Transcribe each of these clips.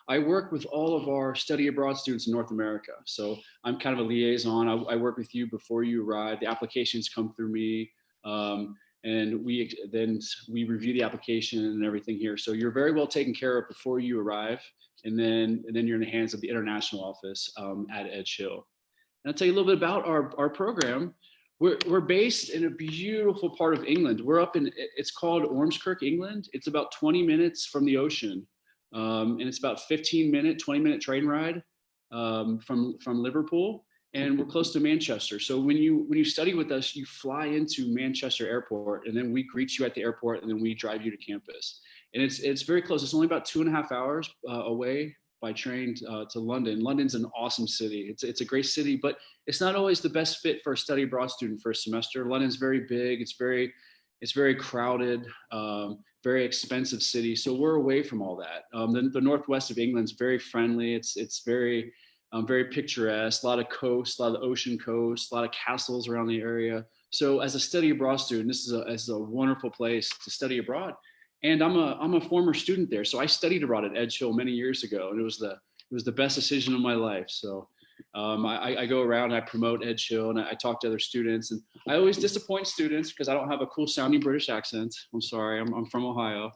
I work with all of our study abroad students in North America. So I'm kind of a liaison. I work with you before you arrive. The applications come through me. And we review the application and everything here. So you're very well taken care of before you arrive. And then you're in the hands of the international office at Edge Hill. And I'll tell you a little bit about our program. We're based in a beautiful part of England. We're up in, it's called Ormskirk, England. It's about 20 minutes from the ocean. And it's about 20-minute train ride from Liverpool. And we're close to Manchester. So when you study with us, you fly into Manchester Airport, and then we greet you at the airport, and then we drive you to campus. And it's very close. It's only about 2.5 hours away by train to London. London's an awesome city. It's a great city, but it's not always the best fit for a study abroad student first semester. London's very big. It's very crowded, very expensive city. So we're away from all that. The northwest of England's very friendly. It's very picturesque, a lot of coast, a lot of ocean coast, a lot of castles around the area. So as a study abroad student, this is a wonderful place to study abroad. And I'm a former student there. So I studied abroad at Edge Hill many years ago, and it was the best decision of my life. So I go around and I promote Edge Hill, and I talk to other students, and I always disappoint students because I don't have a cool sounding British accent. I'm sorry, I'm from Ohio.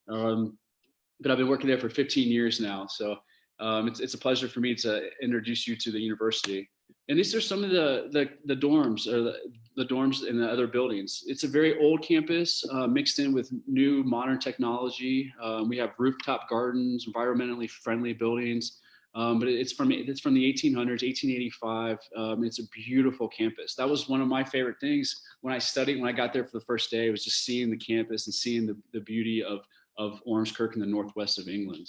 But I've been working there for 15 years now. So it's a pleasure for me to introduce you to the university. And these are some of the dorms, or the dorms in the other buildings. It's a very old campus mixed in with new modern technology. We have rooftop gardens, environmentally friendly buildings. But it's from the 1800s, 1885. It's a beautiful campus. That was one of my favorite things when I got there for the first day, was just seeing the campus and seeing the beauty of Ormskirk in the northwest of England.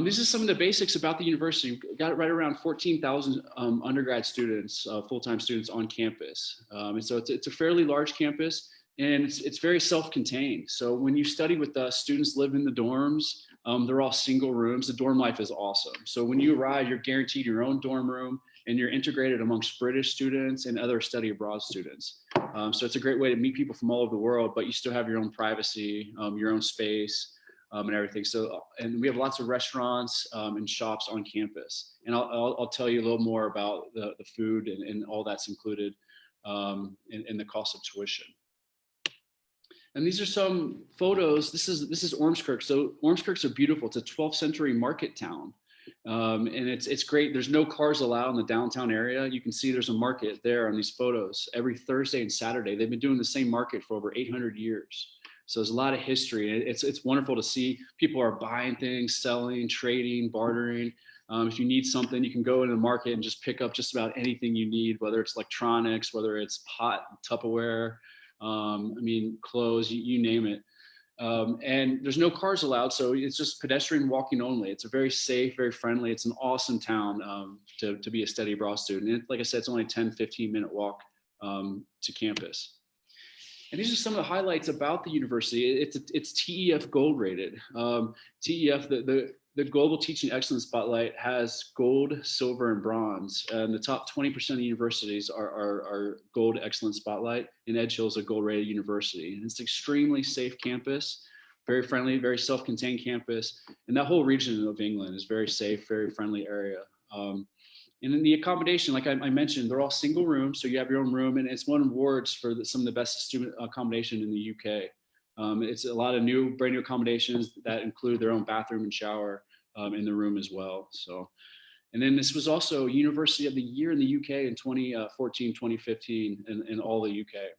These are some of the basics about the university. We've got right around 14,000 undergrad students, full-time students on campus. And so it's a fairly large campus, and it's very self-contained. So when you study with us, students live in the dorms. They're all single rooms. The dorm life is awesome. So when you arrive, you're guaranteed your own dorm room, and you're integrated amongst British students and other study abroad students. So it's a great way to meet people from all over the world, but you still have your own privacy, your own space. And everything. So, and we have lots of restaurants and shops on campus. And I'll tell you a little more about the food and all that's included in the cost of tuition. And these are some photos. This is Ormskirk. So Ormskirk's beautiful. It's a 12th century market town. And it's great. There's no cars allowed in the downtown area. You can see there's a market there on these photos every Thursday and Saturday. They've been doing the same market for over 800 years. So there's a lot of history. It's wonderful to see people are buying things, selling, trading, bartering. If you need something, you can go into the market and just pick up just about anything you need, whether it's electronics, whether it's pot, Tupperware, clothes, you name it. And there's no cars allowed, so it's just pedestrian walking only. It's a very safe, very friendly. It's an awesome town to be a study abroad student. And like I said, it's only a 10, 15-minute walk to campus. And these are some of the highlights about the university. It's TEF gold rated. TEF, the Global Teaching Excellence Spotlight, has gold, silver, and bronze. And the top 20% of universities are gold excellence spotlight, and Edge Hill is a gold rated university. And it's an extremely safe campus, very friendly, very self-contained campus. And that whole region of England is very safe, very friendly area. And in the accommodation, like I mentioned, they're all single rooms, so you have your own room, and it's won awards for some of the best student accommodation in the UK. It's a lot of brand new accommodations that include their own bathroom and shower in the room as well. So, and then this was also University of the Year in the UK in 2014, 2015, in all the UK.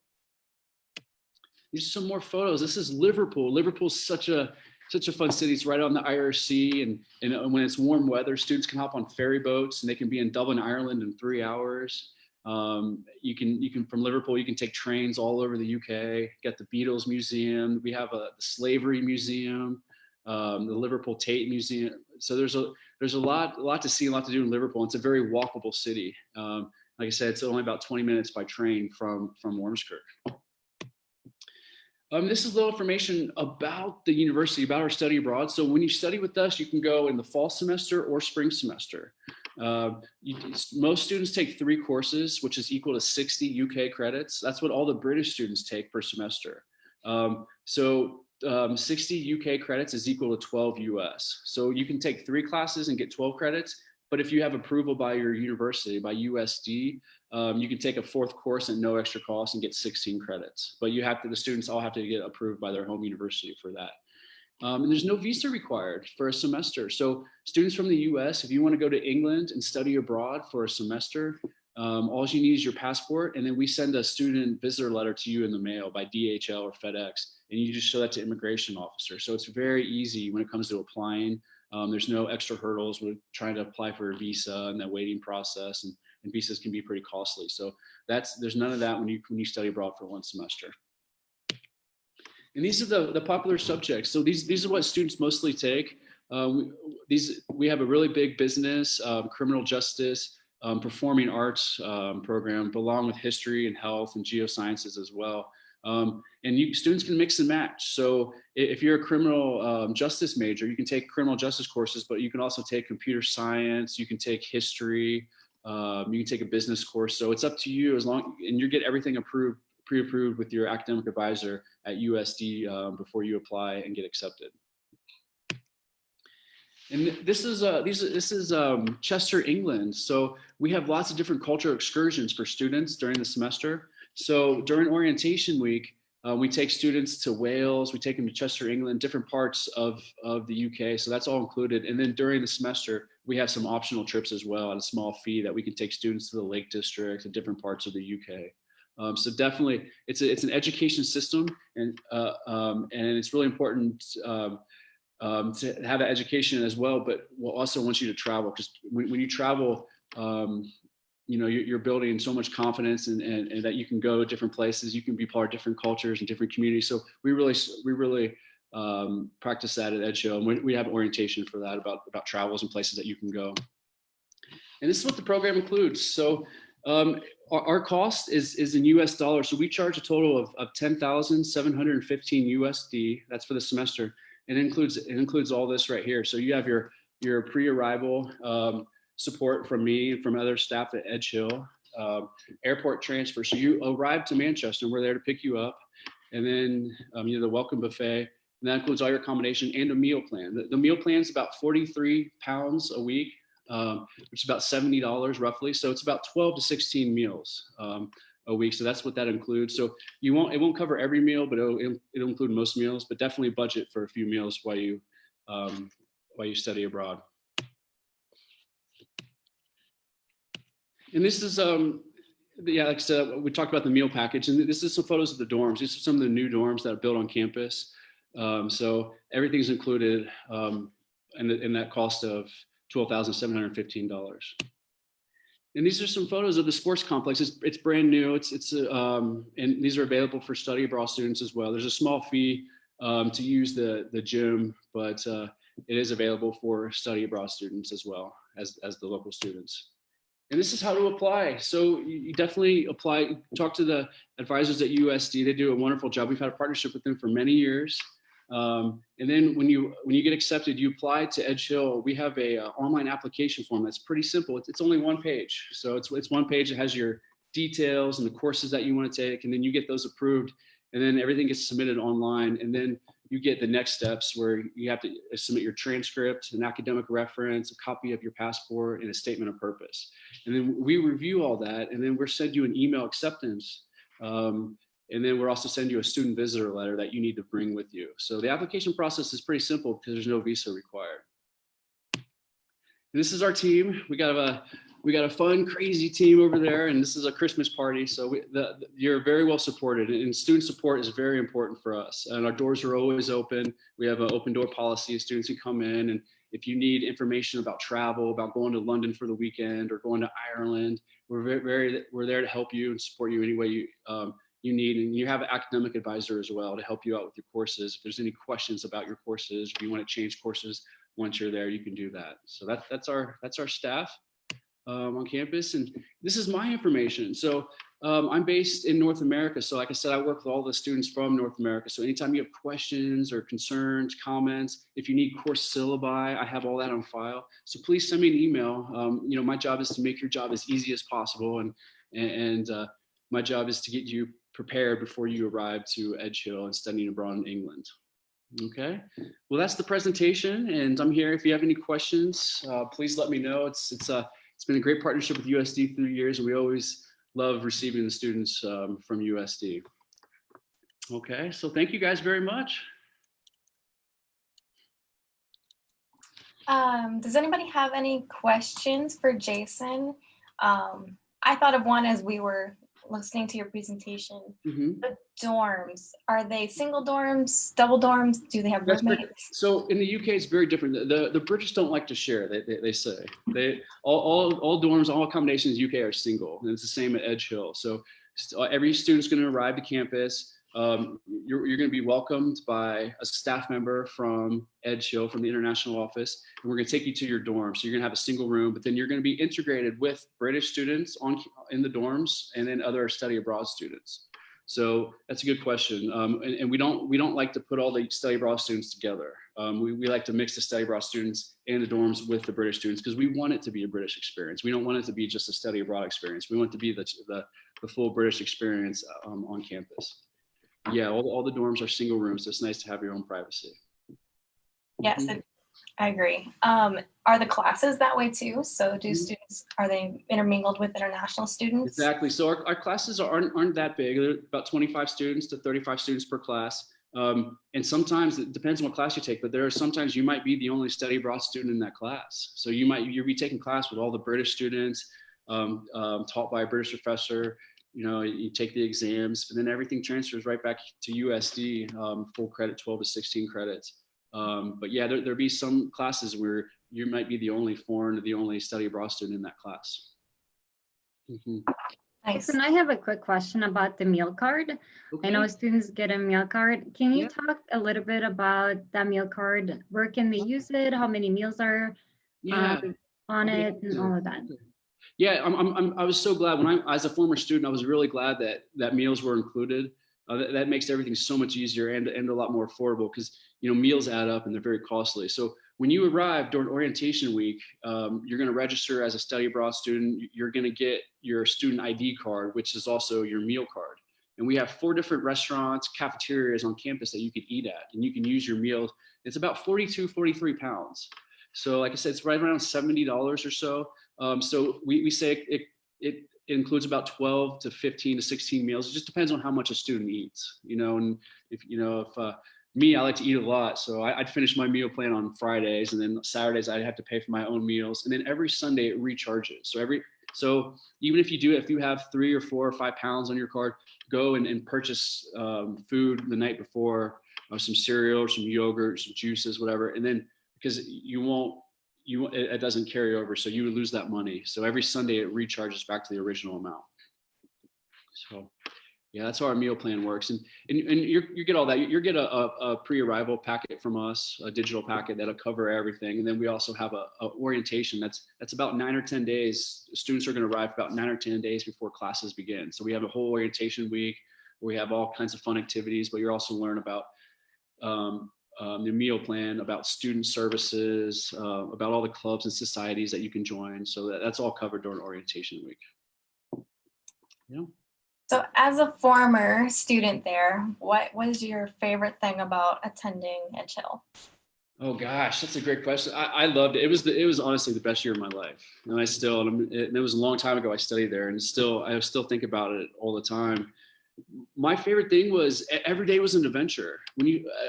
These are some more photos. This is Liverpool. Liverpool's such a fun city. It's right on the Irish Sea, and when it's warm weather, students can hop on ferry boats and they can be in Dublin, Ireland in 3 hours. You can from Liverpool, you can take trains all over the UK. Get the Beatles Museum. We have the Slavery Museum, the Liverpool Tate Museum. So there's a lot to see, a lot to do in Liverpool. It's a very walkable city. Like I said, it's only about 20 minutes by train from Ormskirk. This is a little information about the university, about our study abroad. So when you study with us, you can go in the fall semester or spring semester. Most students take 3 courses, which is equal to 60 UK credits. That's what all the British students take per semester. So 60 UK credits is equal to 12 US. So you can take 3 classes and get 12 credits. But if you have approval by your university, by USD, you can take a 4th course at no extra cost and get 16 credits. But you have to, the students all have to get approved by their home university for that. And there's no visa required for a semester. So students from the US, if you want to go to England and study abroad for a semester, all you need is your passport, and then we send a student visitor letter to you in the mail by DHL or FedEx, and you just show that to immigration officer. So it's very easy when it comes to applying. There's no extra hurdles with trying to apply for a visa and that waiting process, and visas can be pretty costly. So there's none of that when you study abroad for 1 semester. And these are the popular subjects. So these are what students mostly take. We have a really big business, criminal justice, performing arts program, along with history and health and geosciences as well. And students can mix and match. So if you're a criminal justice major, you can take criminal justice courses, but you can also take computer science, you can take history, you can take a business course. So it's up to you, and you get everything pre-approved with your academic advisor at USD before you apply and get accepted. And this is Chester, England. So we have lots of different cultural excursions for students during the semester. So during orientation week, we take students to Wales, we take them to Chester, England, different parts of the UK. So that's all included. And then during the semester, we have some optional trips as well at a small fee that we can take students to the Lake District and different parts of the UK. So definitely, it's an education system, and it's really important to have that education as well. But we'll also want you to travel, because when you travel, you're building so much confidence and that you can go different places, you can be part of different cultures and different communities. So we really practice that at Edge Hill, and we have orientation for that about travels and places that you can go. And this is what the program includes. So our cost is in US dollars. So we charge a total of 10,715 USD. That's for the semester. And it includes all this right here. So you have your pre-arrival support from me and from other staff at Edge Hill, airport transfer. So you arrive to Manchester, and we're there to pick you up. And then the welcome buffet, and that includes all your accommodation and a meal plan. The meal plan is about 43 pounds a week, which is about $70 roughly. So it's about 12 to 16 meals a week. So that's what that includes. So it won't cover every meal, but it'll include most meals, but definitely budget for a few meals while you study abroad. And this is, like I said, we talked about the meal package, and this is some photos of the dorms. These are some of the new dorms that are built on campus. So everything's included in that cost of $12,715. And these are some photos of the sports complex. It's brand new. And these are available for study abroad students as well. There's a small fee to use the gym, but it is available for study abroad students as well as the local students. And this is how to apply. So you definitely apply, talk to the advisors at USD. They do a wonderful job. We've had a partnership with them for many years. And then when you get accepted, you apply to Edge Hill. We have a online application form that's pretty simple. It's only 1 page. So it's 1 page that has your details and the courses that you want to take. And then you get those approved, and then everything gets submitted online. And then you get the next steps where you have to submit your transcript, an academic reference, a copy of your passport, and a statement of purpose. And then we review all that, and then we'll send you an email acceptance. And then we'll also send you a student visitor letter that you need to bring with you. So the application process is pretty simple because there's no visa required. And this is our team. We got a fun, crazy team over there, and this is a Christmas party. So you're very well supported, and student support is very important for us. And our doors are always open. We have an open door policy. Students can come in, and if you need information about travel, about going to London for the weekend or going to Ireland, we're there to help you and support you any way you need. And you have an academic advisor as well to help you out with your courses. If there's any questions about your courses, if you want to change courses once you're there, you can do that. So that's our staff on campus. And this is my information. So I'm based in North America. So like I said, I work with all the students from North America. So anytime you have questions or concerns, comments, if you need course syllabi, I have all that on file. So please send me an email. My job is to make your job as easy as possible. And my job is to get you prepared before you arrive to Edge Hill and studying abroad in England. Okay, well, that's the presentation, and I'm here. If you have any questions, please let me know. It's been a great partnership with USD through the years, and we always love receiving the students from USD. Okay, so thank you guys very much. Does anybody have any questions for Jason? I thought of one as we were listening to your presentation. The dorms, are they single dorms, double dorms? Do they have roommates? So in the UK, it's very different. The British don't like to share. They say all dorms, all accommodations in the UK are single, and it's the same at Edge Hill. So every student's going to arrive to campus. You're going to be welcomed by a staff member from Edge Hill, from the international office, and we're going to take you to your dorm. So you're going to have a single room, but then you're going to be integrated with British students in the dorms, and then other study abroad students. So that's a good question, and we don't like to put all the study abroad students together. We like to mix the study abroad students in the dorms with the British students, because we want it to be a British experience. We don't want it to be just a study abroad experience. We want it to be the full British experience on campus. Yeah, all the dorms are single rooms, so it's nice to have your own privacy. Yes, I agree. Are the classes that way too? So do students, are they intermingled with international students? Exactly. So our classes aren't that big. They're about 25 students to 35 students per class. And sometimes it depends on what class you take, but there are sometimes you might be the only study abroad student in that class. So you'll be taking class with all the British students, taught by a British professor. You know, you take the exams, and then everything transfers right back to USD, full credit, 12 to 16 credits. But yeah, there'll be some classes where you might be the only foreign or the only study abroad student in that class. Nice. And I have a quick question about the meal card. Okay. I know students get a meal card. Can you talk a little bit about that meal card? Where can they use it? How many meals are on it, and all of that? Yeah, I was so glad as a former student, I was really glad that meals were included. That makes everything so much easier and a lot more affordable, because meals add up and they're very costly. So when you arrive during orientation week, you're going to register as a study abroad student. You're going to get your student ID card, which is also your meal card. And we have 4 different restaurants, cafeterias on campus that you could eat at, and you can use your meals. It's about 42, 43 pounds. So like I said, it's right around $70 or so. So we say it includes about 12 to 15 to 16 meals. It just depends on how much a student eats, and if me, I like to eat a lot. So I'd finish my meal plan on Fridays, and then Saturdays I'd have to pay for my own meals. And then every Sunday it recharges. So even if you have 3 or 4 or 5 pounds on your card, go and purchase food the night before, some cereal, some yogurt, some juices, whatever. And then because it doesn't carry over, so you would lose that money. So every Sunday it recharges back to the original amount. So yeah, that's how our meal plan works. And you get all that. You get a pre-arrival packet from us, a digital packet that'll cover everything. And then we also have a orientation that's about 9 or 10 days. Students are going to arrive about 9 or 10 days before classes begin. So we have a whole orientation week where we have all kinds of fun activities, but you also learn about the meal plan, about student services, about all the clubs and societies that you can join. So that's all covered during orientation week. Yeah. So as a former student there, what was your favorite thing about attending Edge Hill? Oh gosh, that's a great question. I loved it. It was honestly the best year of my life, and it was a long time ago I studied there, and I still think about it all the time. My favorite thing was every day was an adventure.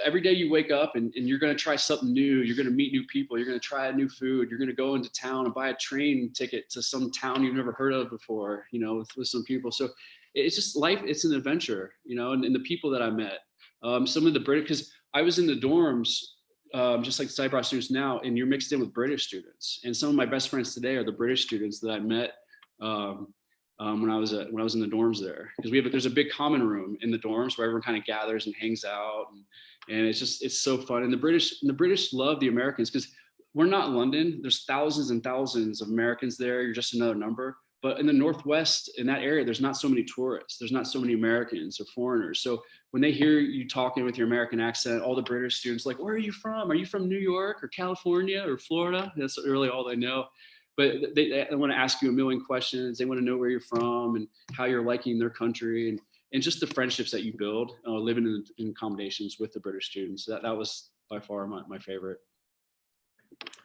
Every day you wake up and you're going to try something new. You're going to meet new people. You're going to try new food. You're going to go into town and buy a train ticket to some town you've never heard of before, with some people. So it's just life. It's an adventure, and the people that I met, some of the British, because I was in the dorms, just like the study abroad students now, and you're mixed in with British students. And some of my best friends today are the British students that I met when I was in the dorms there, because there's a big common room in the dorms where everyone kind of gathers and hangs out, and it's so fun. And the British love the Americans, because we're not London. There's thousands and thousands of Americans there. You're just another number. But in the Northwest, in that area, there's not so many tourists. There's not so many Americans or foreigners. So when they hear you talking with your American accent, all the British students like, where are you from? Are you from New York or California or Florida? That's really all they know. But they want to ask you a million questions. They want to know where you're from and how you're liking their country. and just the friendships that you build living in accommodations with the British students. That was by far my favorite.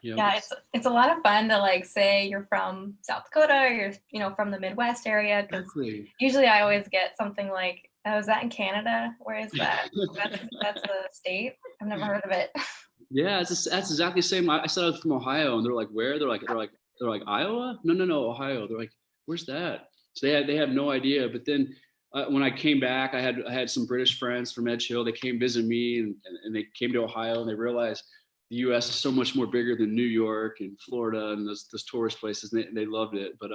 Yeah, it's a lot of fun to like say you're from South Dakota or you're from the Midwest area, because usually I always get something like, oh, is that in Canada? Where is that? That's a state. I've never heard of it. Yeah, that's exactly the same. I said I was from Ohio, and they're like, where? They're like Iowa? No, Ohio. They're like, where's that? So they have no idea. But then when I came back, I had some British friends from Edge Hill. They came visit me, and they came to Ohio, and they realized the U.S. is so much more bigger than New York and Florida and those tourist places. And they loved it. But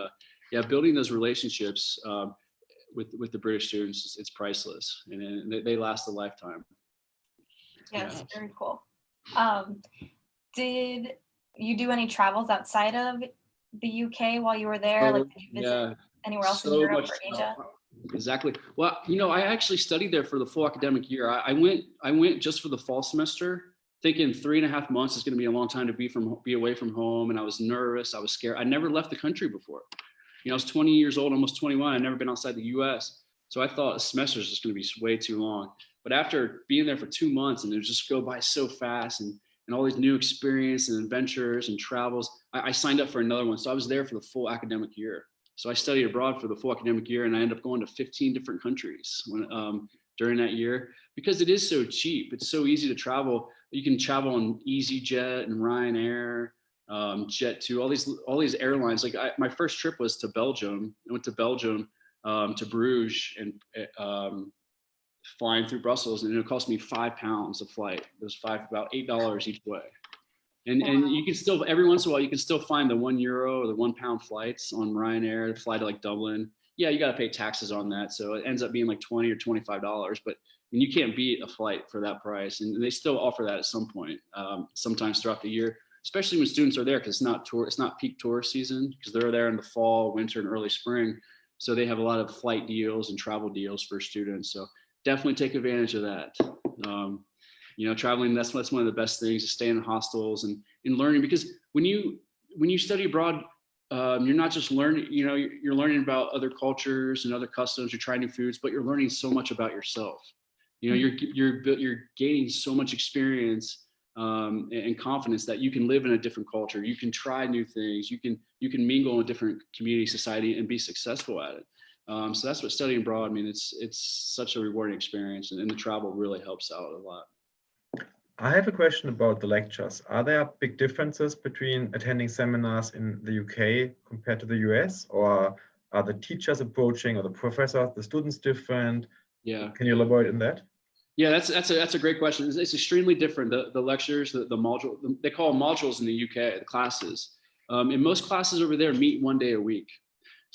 yeah, building those relationships with the British students, it's priceless, and they last a lifetime. Yes, very cool. Did you do any travels outside of the UK while you were there? Like, did you visit anywhere else in Europe or Asia? Exactly. Well, I actually studied there for the full academic year. I went just for the fall semester, thinking 3.5 months is going to be a long time to be away from home. And I was nervous. I was scared. I never left the country before. I was 20 years old, almost 21. I'd never been outside the US. So I thought a semester is just going to be way too long. But after being there for 2 months, and it just go by so fast, and all these new experiences and adventures and travels, I signed up for another one. So I was there for the full academic year. So I studied abroad for the full academic year, and I ended up going to 15 different countries during that year, because it is so cheap. It's so easy to travel. You can travel on EasyJet and Ryanair, Jet2, all these airlines. Like my first trip was to Belgium. I went to Belgium to Bruges, and flying through Brussels, and it cost me £5 a flight. It was about $8 each way. And you can still, every once in a while, you can still find the €1 or the £1 flights on Ryanair to fly to like Dublin. Yeah, you got to pay taxes on that, so it ends up being like $20 or $25. But you can't beat a flight for that price, and they still offer that at some point, sometimes throughout the year, especially when students are there, because it's not peak tourist season, because they're there in the fall, winter, and early spring. So they have a lot of flight deals and travel deals for students. So definitely take advantage of that. Traveling, that's one of the best things, is staying in hostels and learning, because when you study abroad, you're not just learning, you're learning about other cultures and other customs, you're trying new foods, but you're learning so much about yourself. You're gaining so much experience and confidence that you can live in a different culture. You can try new things. You can mingle in a different community, society, and be successful at it. So that's what studying abroad, it's such a rewarding experience, and the travel really helps out a lot. I have a question about the lectures. Are there big differences between attending seminars in the UK compared to the US, or are the teachers approaching, or the professors, the students different? Yeah. Can you elaborate on that? Yeah, that's a great question. It's extremely different. The lectures, the module, they call them modules in the UK, the classes. And most classes over there meet 1 day a week.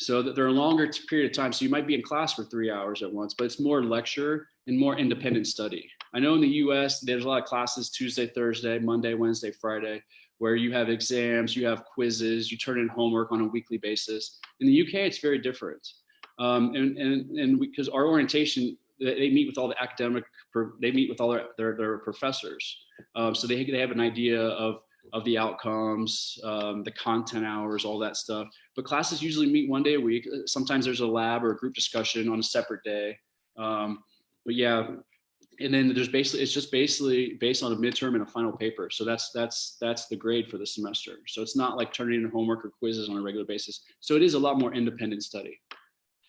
So that they're a longer period of time. So you might be in class for 3 hours at once, but it's more lecture and more independent study. I know in the US, there's a lot of classes Tuesday, Thursday, Monday, Wednesday, Friday, where you have exams, you have quizzes, you turn in homework on a weekly basis. In the UK, it's very different. And because our orientation, they meet with all the they meet with all their professors. So they have an idea of the outcomes, the content hours, all that stuff. But classes usually meet 1 day a week. Sometimes there's a lab or a group discussion on a separate day. But yeah, and then it's just basically based on a midterm and a final paper. So that's the grade for the semester. So it's not like turning in homework or quizzes on a regular basis. So it is a lot more independent study.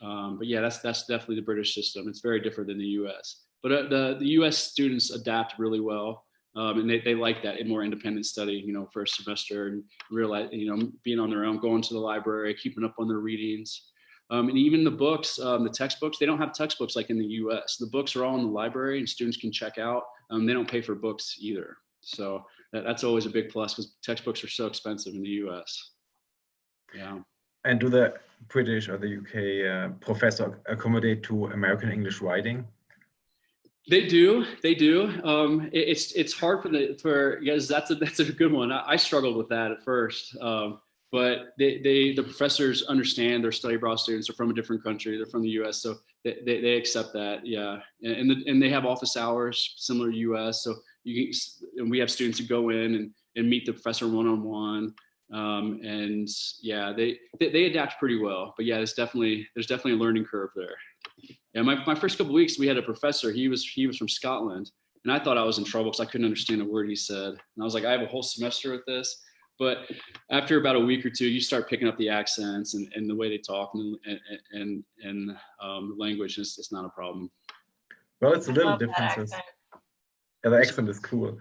But yeah, that's definitely the British system. It's very different than the US. But the US students adapt really well. And they like that more independent study, for a semester, and realize, being on their own, going to the library, keeping up on their readings. And even the books, the textbooks, they don't have textbooks like in the US. The books are all in the library and students can check out. They don't pay for books either. So that's always a big plus, because textbooks are so expensive in the US. Yeah. And do the British or the UK professor accommodate to American English writing? They do. It's hard for yes, that's a good one. I struggled with that at first, but the professors understand their study abroad students are from a different country. They're from the U.S., so they accept that. Yeah, and they have office hours similar to U.S. So and we have students who go in and meet the professor one-on-one. And yeah, they adapt pretty well. But yeah, there's definitely a learning curve there. Yeah, my first couple of weeks, we had a professor. He was from Scotland, and I thought I was in trouble because I couldn't understand a word he said. And I was like, I have a whole semester with this. But after about a week or two, you start picking up the accents and the way they talk and the language. It's not a problem. Well, it's a I little love that differences. accent. Yeah, the accent is cool.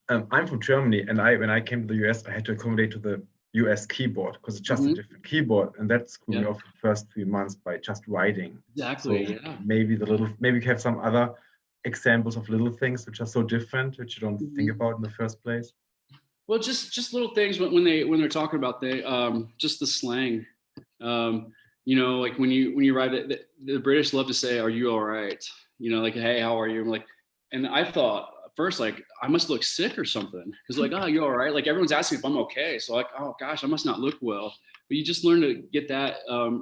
I'm from Germany, and when I came to the US, I had to accommodate to the US keyboard because it's just a different keyboard, and that screwed me off the first 3 months by just writing. Exactly. So yeah. maybe you have some other examples of little things which are so different, which you don't think about in the first place. Well, just little things when they're talking about just the slang. You know, like when you write it, the British love to say, "Are you all right?" You know, like, "Hey, how are you?" I'm like, and I thought at first, like, I must look sick or something, because like, "Oh, you all right?" Like everyone's asking if I'm okay, so like, oh gosh, I must not look well. But you just learn to get that.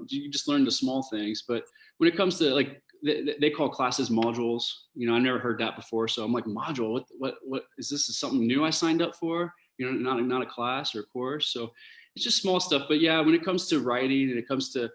You just learn the small things. But when it comes to like, they call classes modules. You know, I never heard that before, so I'm like, module? What is this? Is something new I signed up for? You know, not a class or a course. So it's just small stuff. But yeah, when it comes to writing and it comes to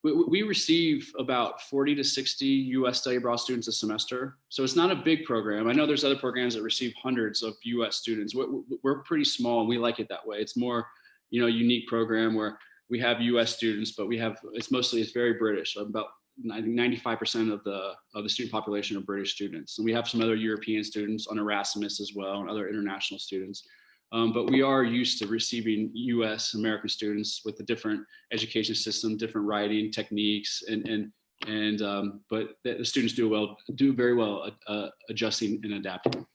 we receive about 40 to 60 US study abroad students a semester. So it's not a big program. I know there's other programs that receive hundreds of US students. We're pretty small and we like it that way. It's more, you know, unique program where we have US students, but it's very British. About 95% of the student population are British students. And we have some other European students on Erasmus as well, and other international students. But we are used to receiving US American students with a different education system, different writing techniques, but the students do very well adjusting and adapting.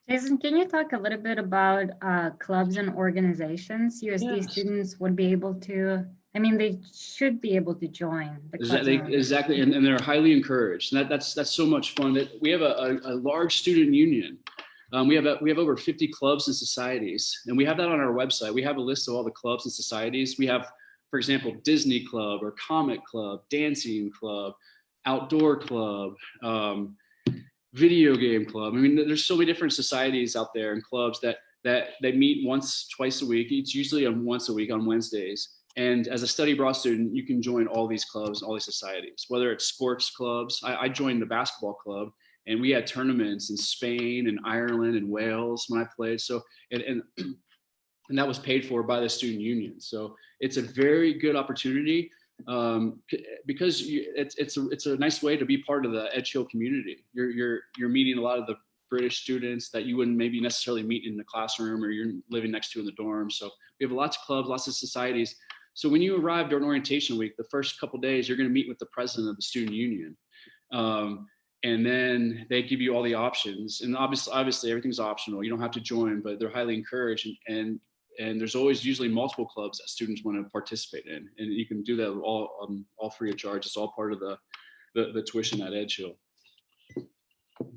Jason, can you talk a little bit about clubs and organizations USD students would be able to, I mean, they should be able to join the clubs. Exactly, and they're highly encouraged. And that's so much fun. That we have a large student union. We have over 50 clubs and societies, and we have that on our website. We have a list of all the clubs and societies. We have, for example, Disney Club or Comic Club, Dancing Club, Outdoor Club, Video Game Club. I mean, there's so many different societies out there and clubs that they meet twice a week. It's usually once a week on Wednesdays. And as a study abroad student, you can join all these clubs, all these societies, whether it's sports clubs. I joined the basketball club, and we had tournaments in Spain and Ireland and Wales when I played. So, and that was paid for by the student union. So it's a very good opportunity because it's a nice way to be part of the EdChill community. You're meeting a lot of the British students that you wouldn't maybe necessarily meet in the classroom or you're living next to in the dorm. So we have lots of clubs, lots of societies. So when you arrive during orientation week, the first couple of days, you're going to meet with the president of the student union. And then they give you all the options. And obviously everything's optional. You don't have to join, but they're highly encouraged. And there's always usually multiple clubs that students want to participate in. And you can do that all free of charge. It's all part of the tuition at EdChill.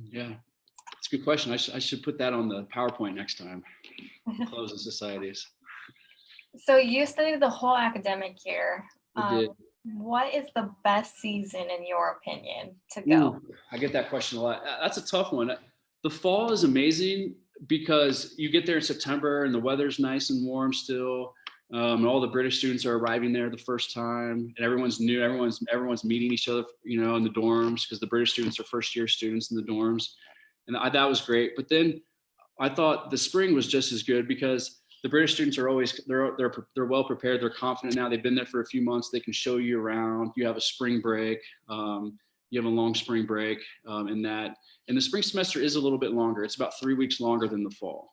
Yeah, it's a good question. I should put that on the PowerPoint next time. Clubs and societies. So you studied the whole academic year. I did. What is the best season in your opinion to go? I get that question a lot. That's a tough one. The fall is amazing because you get there in September and the weather's nice and warm still. And all the British students are arriving there the first time, and everyone's new. Everyone's meeting each other, you know, in the dorms, because the British students are first year students in the dorms, and that was great. But then I thought the spring was just as good because the British students are always they're well prepared. They're confident now. They've been there for a few months. They can show you around. You have a spring break. You have a long spring break in that. And the spring semester is a little bit longer. It's about 3 weeks longer than the fall.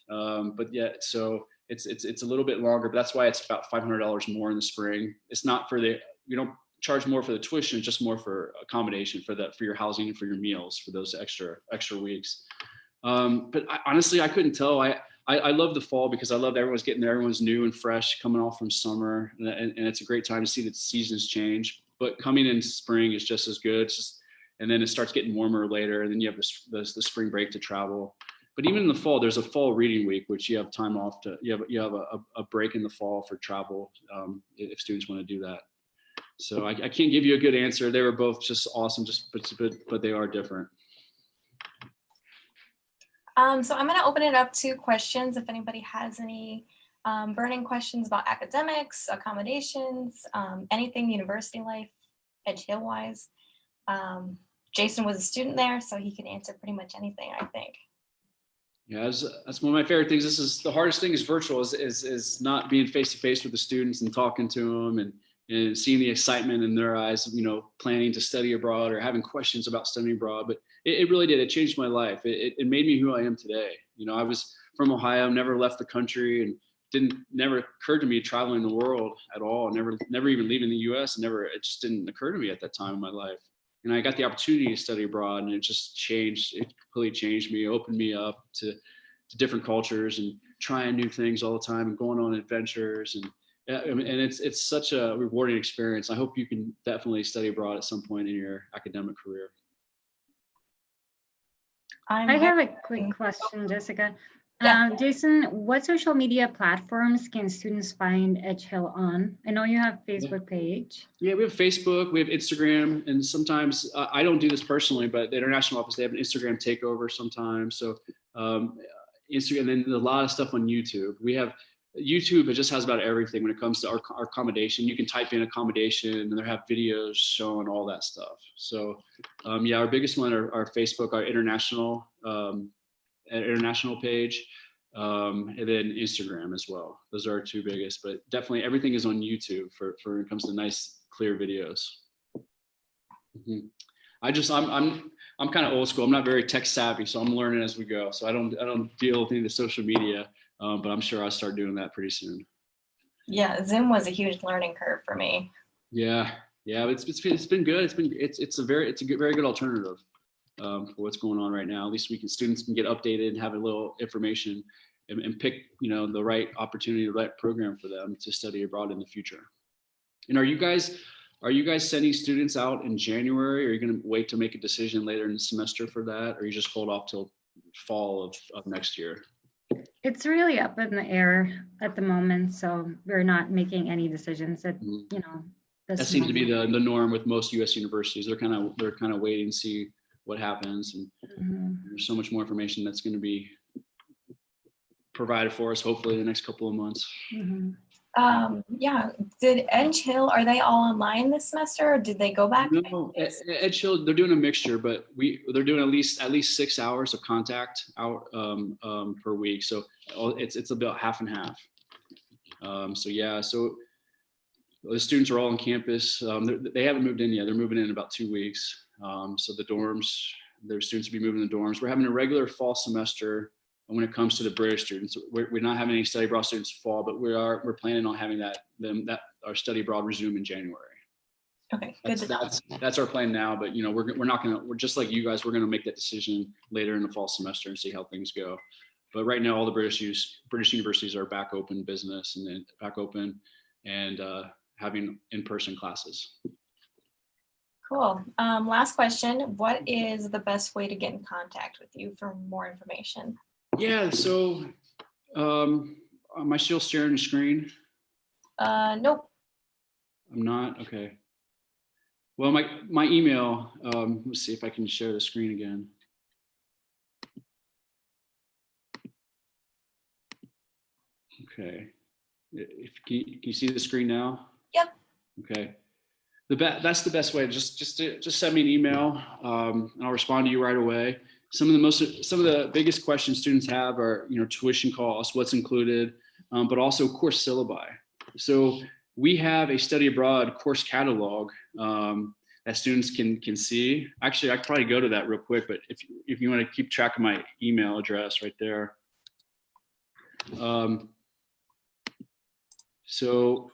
But yeah, so it's a little bit longer. But that's why it's about $500 more in the spring. It's not for we don't charge more for the tuition, just more for accommodation for your housing and for your meals for those extra weeks. But honestly, I couldn't tell. I love the fall because I love everyone's getting there. Everyone's new and fresh coming off from summer. And it's a great time to see that the seasons change. But coming in spring is just as good. And then it starts getting warmer later. And then you have the spring break to travel. But even in the fall, there's a fall reading week, which you have time off you have a break in the fall for travel if students want to do that. So I can't give you a good answer. They were both just awesome, but they are different. So I'm going to open it up to questions if anybody has any burning questions about academics, accommodations, anything university life, Edge Hill wise. Jason was a student there, so he can answer pretty much anything, I think. Yeah, that's one of my favorite things. This is the hardest thing is virtual, is not being face to face with the students and talking to them and seeing the excitement in their eyes, planning to study abroad or having questions about studying abroad. But it really did. It changed my life. It made me who I am today. I was from Ohio, never left the country, and never occurred to me traveling the world at all. Never even leaving the U.S. It just didn't occur to me at that time in my life. And I got the opportunity to study abroad, and it just changed. It completely changed me, opened me up to different cultures and trying new things all the time and going on adventures. And it's such a rewarding experience. I hope you can definitely study abroad at some point in your academic career. I have a quick question, Jessica. Yeah. Jason, what social media platforms can students find Edge Hill on? I know you have Facebook page. Yeah, we have Facebook, we have Instagram, and sometimes I don't do this personally, but the international office, they have an Instagram takeover sometimes. So Instagram, and then a lot of stuff on YouTube. We have YouTube, it just has about everything when it comes to our accommodation. You can type in accommodation and they have videos showing all that stuff. So yeah, our biggest one are Facebook, our international page, and then Instagram as well. Those are our two biggest, but definitely everything is on YouTube for when it comes to nice, clear videos. Mm-hmm. I'm kind of old school. I'm not very tech savvy, so I'm learning as we go. So I don't deal with any of the social media, but I'm sure I'll start doing that pretty soon. Yeah, Zoom was a huge learning curve for me. Yeah, it's been good. It's a very good alternative for what's going on right now. At least students can get updated and have a little information and pick the right opportunity, the right program for them to study abroad in the future. And are you guys sending students out in January, or are you going to wait to make a decision later in the semester for that, or you just hold off till fall of next year? It's really up in the air at the moment, so we're not making any decisions at that seems to be the norm with most U.S. universities. They're kind of waiting to see what happens, and there's so much more information that's going to be provided for us hopefully in the next couple of months. Yeah, did Edge Hill, are they all online this semester, or did they go back? No, Edge Hill, they're doing a mixture, but they're doing at least 6 hours of contact out per week. So it's about half and half. So yeah, so the students are all on campus. They haven't moved in yet. They're moving in about 2 weeks. So their students will be moving in the dorms. We're having a regular fall semester when it comes to the British students. We're not having any study abroad students fall, but we're planning on having our study abroad resume in January. Okay, good. That's our plan now, but we're just like you guys. We're gonna make that decision later in the fall semester and see how things go. But right now, all the British universities are back open business and then back open and having in-person classes. Cool. Last question. What is the best way to get in contact with you for more information? Yeah, so am I still sharing the screen? Nope. I'm not? Okay. Well, my email, let's see if I can share the screen again. Okay. Can you see the screen now? Yep. Okay. That's the best way. Just send me an email, and I'll respond to you right away. Some of the biggest questions students have are, tuition costs, what's included, but also course syllabi. So we have a study abroad course catalog that students can see. Actually, I could probably go to that real quick, but if you want to keep track of my email address right there. So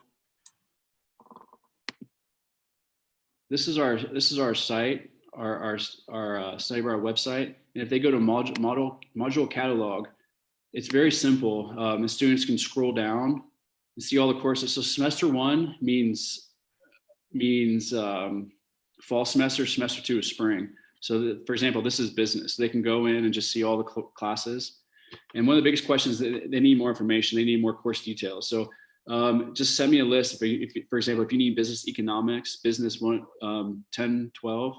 this is our site, our study abroad website. And if they go to module catalog, it's very simple. And students can scroll down and see all the courses. So semester 1 means fall semester. Semester 2 is spring. So for example, this is business. They can go in and just see all the classes. And one of the biggest questions, they need more information. They need more course details. So just send me a list. If for example, if you need business economics, business 10, 12,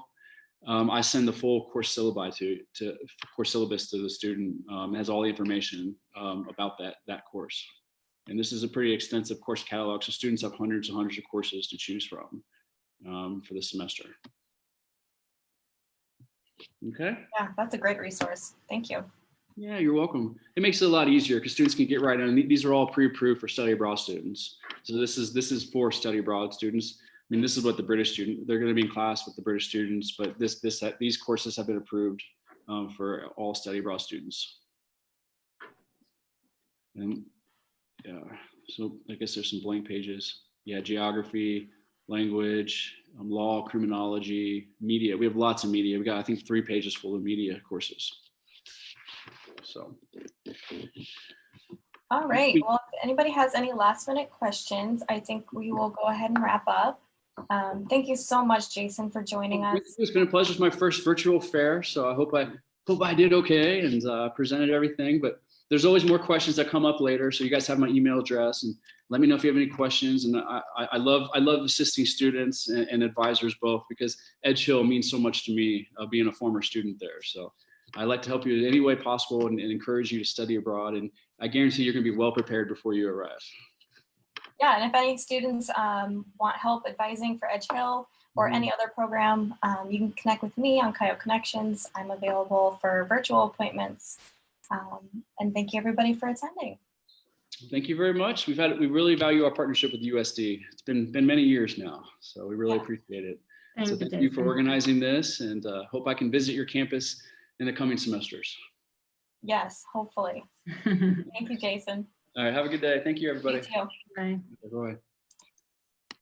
I send the full course syllabi to course syllabus to the student. Has all the information about that course. And this is a pretty extensive course catalog, so students have hundreds and hundreds of courses to choose from for the semester. Okay. Yeah, that's a great resource. Thank you. Yeah, you're welcome. It makes it a lot easier because students can get right on. These are all pre-approved for study abroad students. So this is for study abroad students. I mean, this is what the British student, they're going to be in class with the British students, but these courses have been approved for all study abroad students. And yeah, so I guess there's some blank pages. Yeah, geography, language, law, criminology, media. We have lots of media. We got, I think, 3 pages full of media courses. So. All right. Well, if anybody has any last minute questions, I think we will go ahead and wrap up. Thank you so much, Jason, for joining us. It's been a pleasure. It's my first virtual fair, so I hope I did okay and presented everything. But there's always more questions that come up later, so you guys have my email address, and let me know if you have any questions. And I love assisting students and advisors both, because Edge Hill means so much to me, being a former student there. So I like to help you in any way possible and encourage you to study abroad. And I guarantee you're going to be well prepared before you arrive. Yeah, and if any students want help advising for Edge Hill or any other program, you can connect with me on Coyote Connections. I'm available for virtual appointments. And thank you everybody for attending. Thank you very much. We really value our partnership with USD. It's been many years now, so we really appreciate it. Thank you for organizing this, and hope I can visit your campus in the coming semesters. Yes, hopefully. Thank you, Jason. All right, have a good day. Thank you, everybody. You too. Bye. Bye.